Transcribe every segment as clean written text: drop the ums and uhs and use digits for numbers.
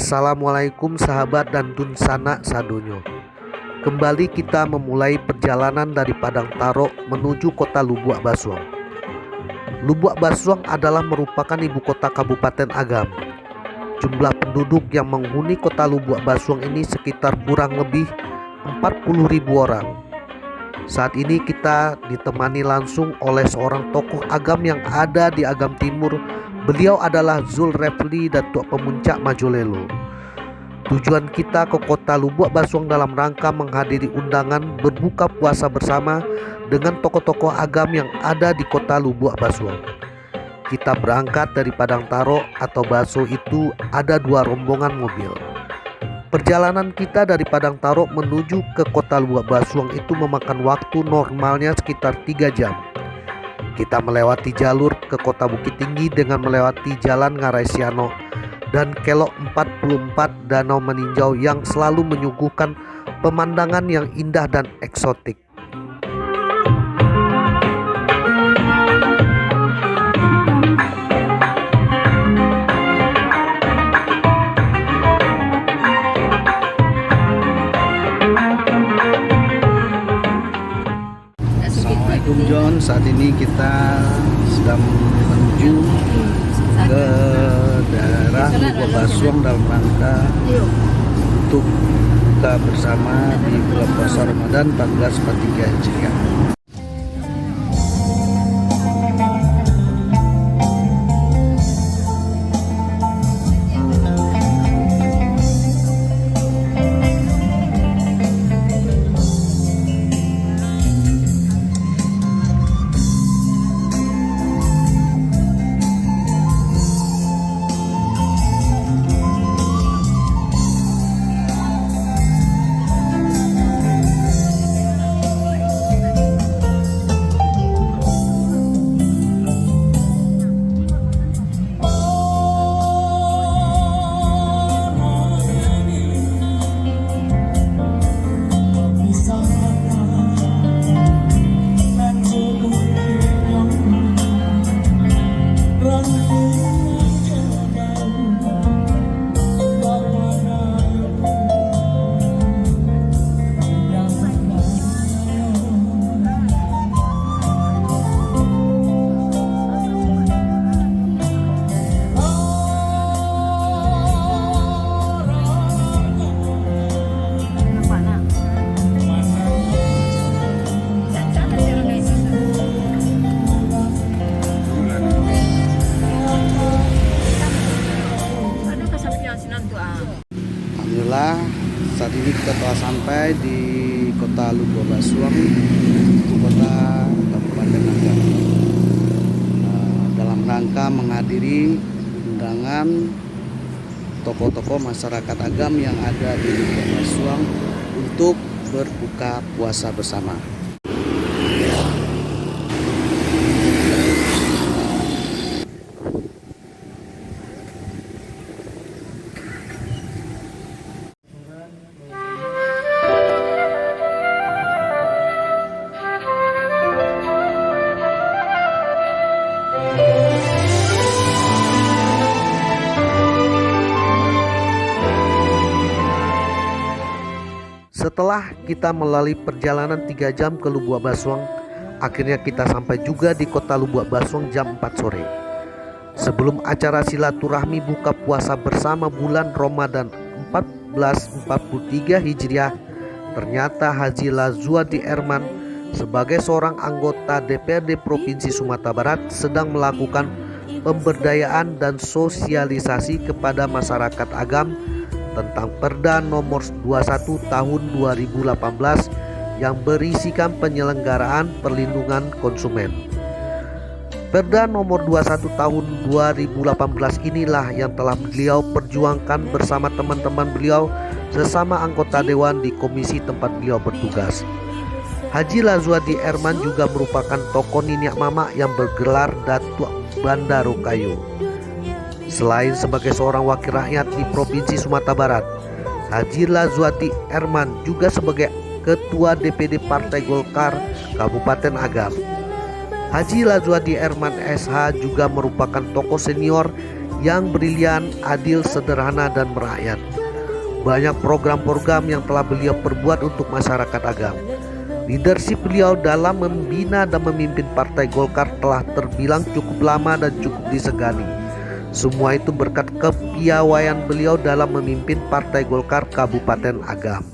Assalamualaikum sahabat dan Dunsana Sadonyo. Kembali kita memulai perjalanan dari Padang Taro menuju kota Lubuak Basuang. Lubuak Basuang adalah merupakan ibu kota Kabupaten Agam. Jumlah penduduk yang menghuni kota Lubuak Basuang ini sekitar kurang lebih 40.000 orang. Saat ini kita ditemani langsung oleh seorang tokoh Agam yang ada di Agam Timur. Beliau adalah Zulrefli, Datuk Pemuncak Majolelo. Tujuan kita ke kota Lubuak Basuang dalam rangka menghadiri undangan berbuka puasa bersama dengan tokoh-tokoh Agam yang ada di kota Lubuak Basuang. Kita berangkat dari Padang Taro atau Baso, itu ada 2 rombongan mobil. Perjalanan kita dari Padang Taro menuju ke kota Lubuak Basuang itu memakan waktu normalnya sekitar 3 jam. Kita melewati jalur ke kota Bukit Tinggi dengan melewati Jalan Ngarai Siano dan Kelok 44 Danau Meninjau yang selalu menyuguhkan pemandangan yang indah dan eksotik. Assalamualaikum John, saat ini kita sedang menuju ke daerah Lubuak Basuang dalam rangka untuk buka bersama di bulan puasa Ramadan 1443 Hijriah. Alhamdulillah, saat ini kita telah sampai di kota Lubuak Basuang, ibu kota Kabupaten Agam, dalam rangka menghadiri undangan tokoh-tokoh masyarakat Agam yang ada di Lubuak Basuang untuk berbuka puasa bersama. Setelah kita melalui perjalanan 3 jam ke Lubuak Basuang, akhirnya kita sampai juga di kota Lubuak Basuang jam 4 sore. Sebelum acara silaturahmi buka puasa bersama bulan Ramadan 1443 Hijriah, ternyata Haji Lazuardi Erman sebagai seorang anggota DPRD Provinsi Sumatera Barat sedang melakukan pemberdayaan dan sosialisasi kepada masyarakat Agam tentang Perda nomor 21 tahun 2018 yang berisikan penyelenggaraan perlindungan konsumen. Perda nomor 21 tahun 2018 inilah yang telah beliau perjuangkan bersama teman-teman beliau sesama anggota dewan di komisi tempat beliau bertugas. Haji Lazuardi Erman juga merupakan tokoh Niniak Mama yang bergelar Datuk Banda Rokayo. Selain sebagai seorang wakil rakyat di Provinsi Sumatera Barat, Haji Lazuardi Erman juga sebagai Ketua DPD Partai Golkar Kabupaten Agam. Haji Lazuardi Erman SH juga merupakan tokoh senior yang brilian, adil, sederhana, dan merakyat. Banyak program-program yang telah beliau perbuat untuk masyarakat Agam. Leadership beliau dalam membina dan memimpin Partai Golkar telah terbilang cukup lama dan cukup disegani. Semua itu berkat kepiawaian beliau dalam memimpin Partai Golkar Kabupaten Agam.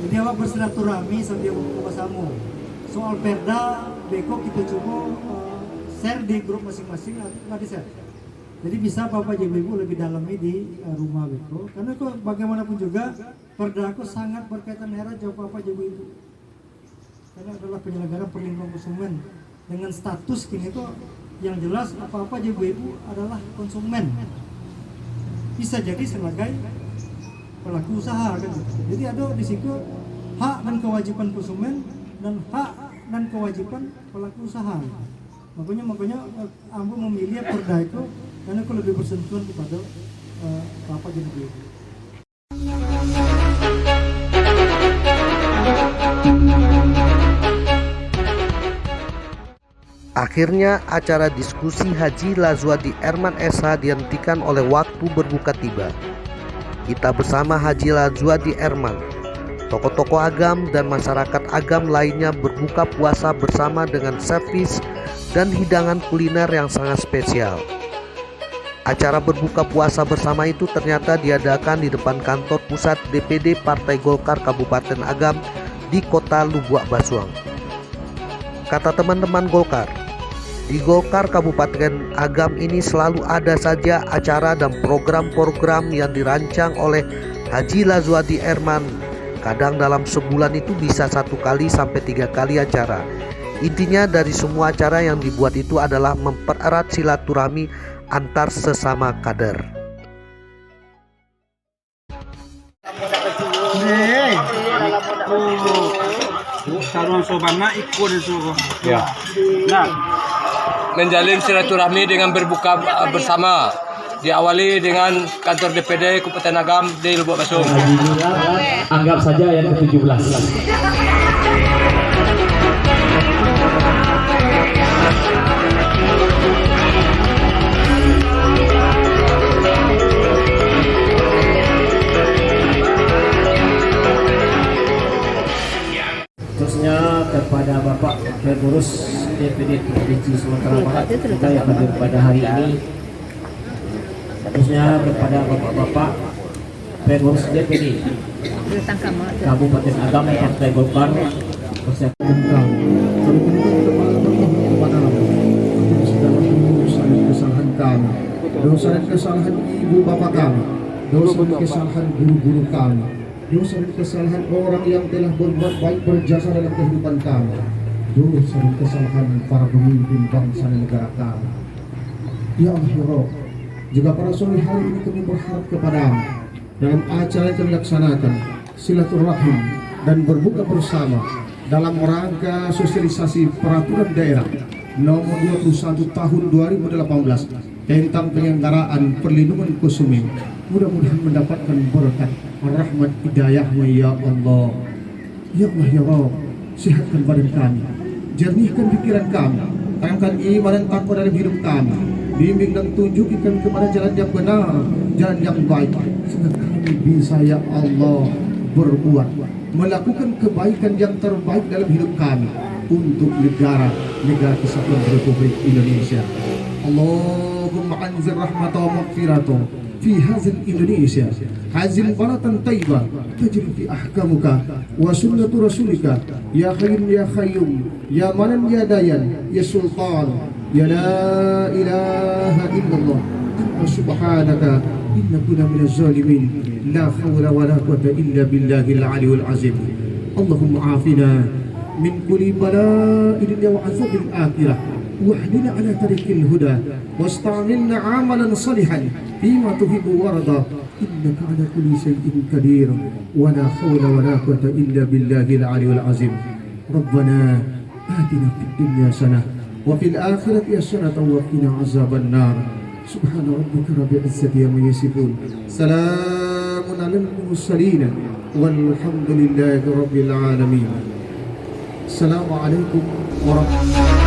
Jadi awak bersilaturahmi sambil buka samu. Soal perda, beko kita coba share di grup masing-masing, nggak di share. Jadi bisa Bapak Ibu lebih dalami di rumah beko. Karena kok bagaimanapun juga perda aku sangat berkaitan erat jawab Bapak Ibu. Karena adalah penyelenggara perlindungan konsumen dengan status kini kok yang jelas apa-apa ibu adalah konsumen. Bisa jadi sebagai pelaku usaha kan. Jadi ada di situ hak dan kewajiban konsumen dan hak dan kewajiban pelaku usaha. Makanya aku memilih perda itu karena aku lebih bersentuhan kepada apa jadi. Akhirnya acara diskusi Haji Lazwadi Erman SH dihentikan oleh waktu berbuka tiba. Kita bersama Haji Lazwadi Erman, tokoh-tokoh Agam dan masyarakat Agam lainnya berbuka puasa bersama dengan servis dan hidangan kuliner yang sangat spesial. Acara berbuka puasa bersama itu ternyata diadakan di depan kantor pusat DPD Partai Golkar Kabupaten Agam di Kota Lubuak Basuang. Kata teman-teman Golkar, di Golkar Kabupaten Agam ini selalu ada saja acara dan program-program yang dirancang oleh Haji Lazwadi Erman. Kadang dalam sebulan itu bisa 1 kali sampai 3 kali acara. Intinya dari semua acara yang dibuat itu adalah mempererat silaturahmi antar sesama kader. Ya. Nah, menjalin silaturahmi dengan berbuka bersama. Diawali dengan kantor DPD Kabupaten Agam di Lubuak Basuang. Anggap saja yang ke-17. Terusnya kepada Bapak Pengurus DPD Provinsi Sumatera Barat kita yang hadir pada hari ini. Terusnya kepada Bapak-Bapak Pengurus DPD Kabupaten Agam Partai Golkar persiapan kesalahan kami, dosa dan kesalahan ibu bapak kami, dosa dan kesalahan guru-guru kami, dosa dan kesalahan orang yang telah berbuat baik berjasa dalam kehidupan kami, dosa dan kesalahan para pemimpin bangsa dan negara kami. Ya Allah ya Rabb, juga para sore hari ini kami berharap kepadamu dalam acara yang dilaksanakan silaturahim dan berbuka bersama dalam rangka sosialisasi peraturan daerah nomor 21 tahun 2018 tentang penyelenggaraan perlindungan konsumen. Mudah-mudahan mendapatkan berkat rahmat hidayahmu ya Allah. Ya Allah ya Rabb, sehatkan badan kami, jernihkan pikiran kami, tanamkan iman dan takwa dalam hidup kami, bimbing dan tunjukkan kepada jalan yang benar, jalan yang baik, sehingga kami bisa ya Allah berbuat, melakukan kebaikan yang terbaik dalam hidup kami untuk negara kesatuan Republik Indonesia. Allahumma anzil rahmata wa maghfirata fi hazil Indonesia, hazil balatan taibah tajri fi ahkamuka wa sunnatu rasulika ya hayyun ya qayyum ya manan ya dayan ya sultan ya la ilaha illallah anta subhanaka inna kunna minaz zalimin la hawla wa la quwwata illa billahil aliyul azim. اللهم عافنا من كل بلاء الدنيا وعذاب الآخرة واهدنا على طريق الهدى واستعملنا عملا صالحا فيما تحب ورضى إنك على كل شيء قدير ولا حول ولا قوة إلا بالله العلي العظيم ربنا آتنا في الدنيا حسنة وفي الآخرة حسنة وقنا عذاب النار سبحان ربك رب العزة عما يصفون سلام على المرسلين والحمد لله رب العالمين السلام عليكم ورحمة الله